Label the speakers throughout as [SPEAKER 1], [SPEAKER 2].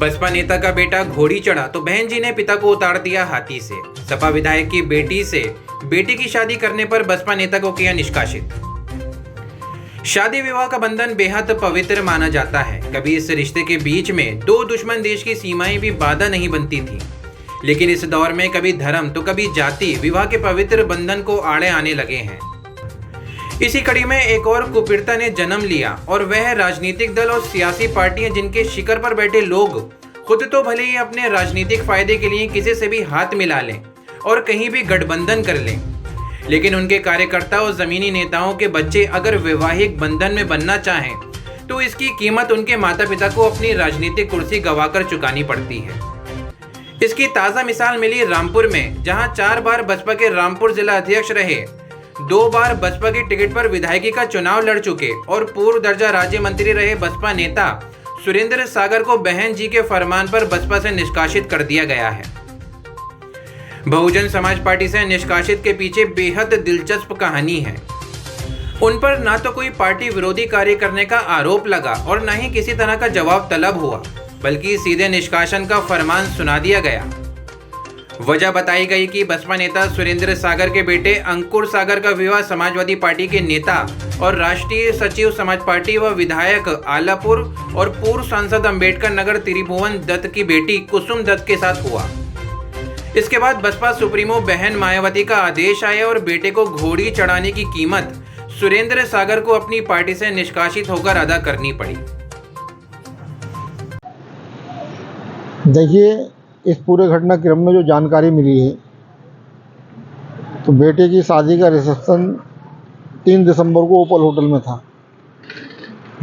[SPEAKER 1] बसपा नेता का बेटा घोड़ी चढ़ा तो बहन जी ने पिता को उतार दिया हाथी से। सपा विधायक की बेटी से बेटी की शादी करने पर बसपा नेता को किया निष्कासित। शादी विवाह का बंधन बेहद पवित्र माना जाता है। कभी इस रिश्ते के बीच में दो दुश्मन देश की सीमाएं भी बाधा नहीं बनती थी, लेकिन इस दौर में कभी धर्म तो कभी जाति विवाह के पवित्र बंधन को आड़े आने लगे हैं। इसी कड़ी में एक और कुप्रथा ने जन्म लिया और वह राजनीतिक दल और सियासी पार्टियां जिनके शिखर पर बैठे लोग खुद तो भले ही अपने राजनीतिक फायदे के लिए किसी से भी हाथ मिला लें और कहीं भी गठबंधन कर लें, लेकिन उनके कार्यकर्ता और जमीनी नेताओं के बच्चे अगर वैवाहिक बंधन में बनना चाहें तो इसकी कीमत उनके माता पिता को अपनी राजनीतिक कुर्सी गंवाकर चुकानी पड़ती है। इसकी ताज़ा मिसाल मिली रामपुर में, जहां 4 बार बसपा के रामपुर जिला अध्यक्ष रहे, 2 बार बसपा की टिकट पर विधायकी का चुनाव लड़ चुके और पूर्व दर्जा राज्य मंत्री रहे बसपा नेता सुरेंद्र सागर को बहन जी के फरमान पर बसपा से निष्कासित कर दिया गया है। बहुजन समाज पार्टी से निष्कासित के पीछे बेहद दिलचस्प कहानी है। उन पर ना तो कोई पार्टी विरोधी कार्य करने का आरोप लगा और न ही किसी तरह का जवाब तलब हुआ, बल्कि सीधे निष्कासन का फरमान सुना दिया गया। वजह बताई गई कि बसपा नेता सुरेंद्र सागर के बेटे अंकुर सागर का विवाह समाजवादी पार्टी के नेता और राष्ट्रीय सचिव समाज पार्टी व विधायक आलापुर और पूर्व सांसद अंबेडकर नगर त्रिभुवन दत्त की बेटी कुसुम दत्त के साथ हुआ। इसके बाद बसपा सुप्रीमो बहन मायावती का आदेश आया और बेटे को घोड़ी चढ़ाने की कीमत सुरेंद्र सागर को अपनी पार्टी से निष्कासित होकर अदा करनी पड़ी।
[SPEAKER 2] देखिए, इस पूरे घटनाक्रम में जो जानकारी मिली है, तो बेटे की शादी का रिसेप्शन 3 दिसंबर को ओपल होटल में था।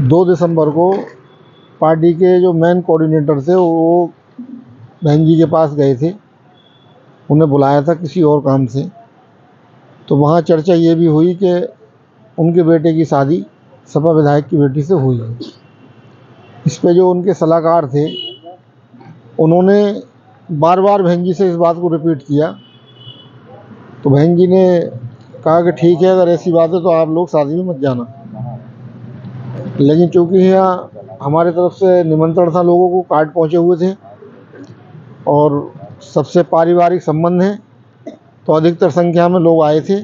[SPEAKER 2] 2 दिसंबर को पार्टी के जो मेन कोऑर्डिनेटर थे वो बहन जी के पास गए थे, उन्हें बुलाया था किसी और काम से। तो वहाँ चर्चा ये भी हुई कि उनके बेटे की शादी सपा विधायक की बेटी से हुई है। इस पे जो उनके सलाहकार थे उन्होंने बार बार बहन जी से इस बात को रिपीट किया। तो बहन जी ने कहा कि ठीक है, अगर ऐसी बात है तो आप लोग शादी में मत जाना। लेकिन चूँकि यहाँ हमारे तरफ से निमंत्रण था, लोगों को कार्ड पहुँचे हुए थे और सबसे पारिवारिक संबंध हैं, तो अधिकतर संख्या में लोग आए थे।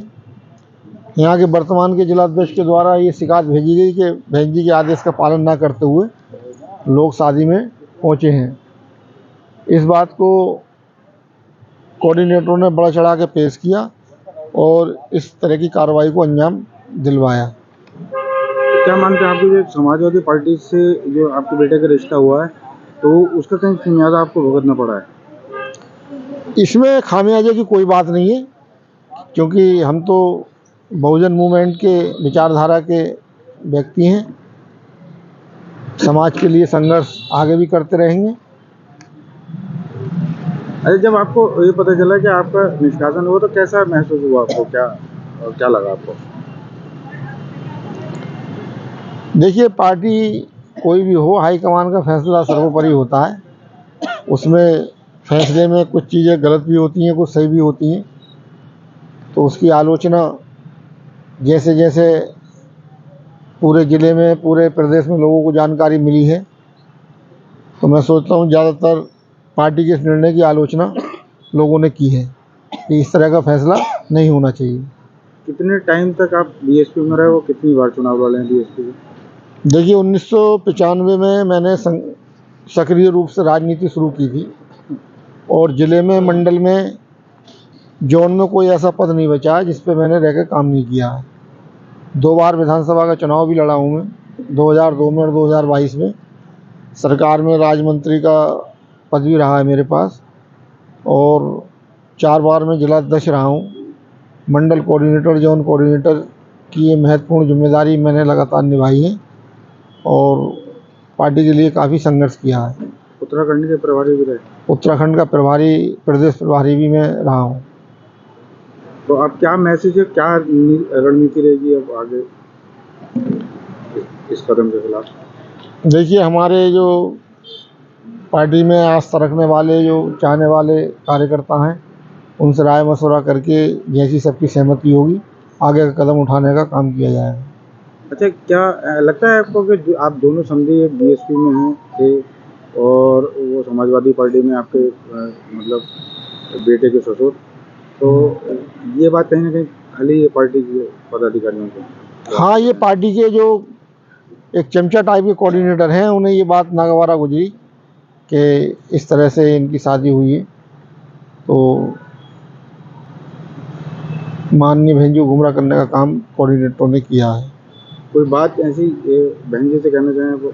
[SPEAKER 2] यहाँ के वर्तमान के जिलाध्यक्ष के द्वारा ये शिकायत भेजी गई कि बहन जी के आदेश का पालन न करते हुए लोग शादी में पहुँचे हैं। इस बात को कोऑर्डिनेटरों ने बढ़ा चढ़ा के पेश किया और इस तरह की कार्रवाई को अंजाम दिलवाया।
[SPEAKER 3] तो क्या मानते हैं आपकी जो समाजवादी पार्टी से जो आपके बेटे का रिश्ता हुआ है, तो उसका कहीं खामियाजा आपको भुगतना पड़ा है?
[SPEAKER 2] इसमें खामियाजे की कोई बात नहीं है, क्योंकि हम तो बहुजन मूवमेंट के विचारधारा के व्यक्ति हैं। समाज के लिए संघर्ष आगे भी करते रहेंगे।
[SPEAKER 3] अरे, जब आपको ये पता चला कि आपका निष्कासन हुआ तो कैसा महसूस हुआ आपको? क्या लगा आपको?
[SPEAKER 2] देखिए, पार्टी कोई भी हो, हाईकमान का फैसला सर्वोपरि होता है। उसमें फैसले में कुछ चीज़ें गलत भी होती हैं, कुछ सही भी होती हैं, तो उसकी आलोचना जैसे जैसे पूरे ज़िले में, पूरे प्रदेश में लोगों को जानकारी मिली है, तो मैं सोचता हूँ ज़्यादातर पार्टी के इस निर्णय की आलोचना लोगों ने की है कि इस तरह का फैसला नहीं होना चाहिए।
[SPEAKER 3] कितने टाइम तक आप बीएसपी में रहे हो? कितनी बार चुनाव लड़े हैं बीएसपी में?
[SPEAKER 2] देखिए, 1995 में मैंने सक्रिय रूप से राजनीति शुरू की थी और ज़िले में, मंडल में, जोन में कोई ऐसा पद नहीं बचा जिस पे मैंने रह कर काम नहीं किया है। 2 बार विधानसभा का चुनाव भी लड़ा हूँ मैं, 2002 में और 2022 में। सरकार में राज्य मंत्री का पद भी रहा है मेरे पास और 4 बार मैं जिलाध्यक्ष रहा हूँ। मंडल कोऑर्डिनेटर, जोन कोऑर्डिनेटर की ये महत्वपूर्ण जिम्मेदारी मैंने लगातार निभाई है और पार्टी के लिए काफ़ी संघर्ष किया है।
[SPEAKER 3] उत्तराखंड के प्रभारी भी रहे? उत्तराखंड
[SPEAKER 2] का प्रभारी, प्रदेश प्रभारी भी मैं रहा हूँ।
[SPEAKER 3] तो आप क्या मैसेज है, क्या रणनीति रहेगी अब आगे इस कदम के खिलाफ?
[SPEAKER 2] देखिए, हमारे जो पार्टी में आस्था रखने वाले, जो चाहने वाले कार्यकर्ता हैं, उनसे राय मशवरा करके जैसी सबकी सहमति होगी आगे का कदम उठाने का काम किया जाएगा।
[SPEAKER 3] अच्छा, क्या लगता है आपको कि आप दोनों समझे बीएसपी में हैं थे और वो समाजवादी पार्टी में आपके मतलब बेटे के ससुर, तो ये बात कहीं ना कहीं खाली ये पार्टी के पदाधिकारियों को।
[SPEAKER 2] हाँ, ये पार्टी के जो एक चमचा टाइप के कोऑर्डिनेटर हैं, उन्हें ये बात नागवारा गुजरी कि इस तरह से इनकी शादी हुई है। तो माननीय बहन जी को गुमराह करने का काम कोऑर्डिनेटरों ने किया है।
[SPEAKER 3] कोई बात ऐसी बहन जी से कहना चाहें वो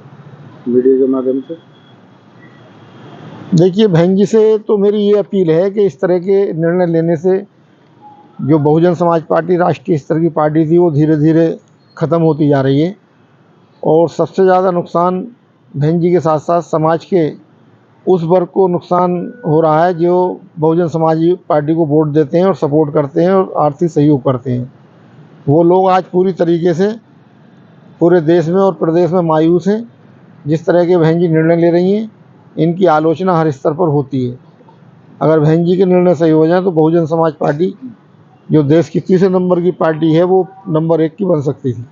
[SPEAKER 3] मीडिया के माध्यम से?
[SPEAKER 2] देखिए, बहन जी से तो मेरी ये अपील है कि इस तरह के निर्णय लेने से जो बहुजन समाज पार्टी राष्ट्रीय स्तर की पार्टी थी, वो धीरे धीरे ख़त्म होती जा रही है। और सबसे ज़्यादा नुकसान बहन जी के साथ साथ समाज के उस वर्ग को नुकसान हो रहा है जो बहुजन समाज पार्टी को वोट देते हैं और सपोर्ट करते हैं और आर्थिक सहयोग करते हैं। वो लोग आज पूरी तरीके से पूरे देश में और प्रदेश में मायूस हैं। जिस तरह के बहन जी निर्णय ले रही हैं, इनकी आलोचना हर स्तर पर होती है। अगर बहन जी के निर्णय सही हो जाए तो बहुजन समाज पार्टी जो देश की तीसरे नंबर की पार्टी है, वो नंबर 1 की बन सकती थी।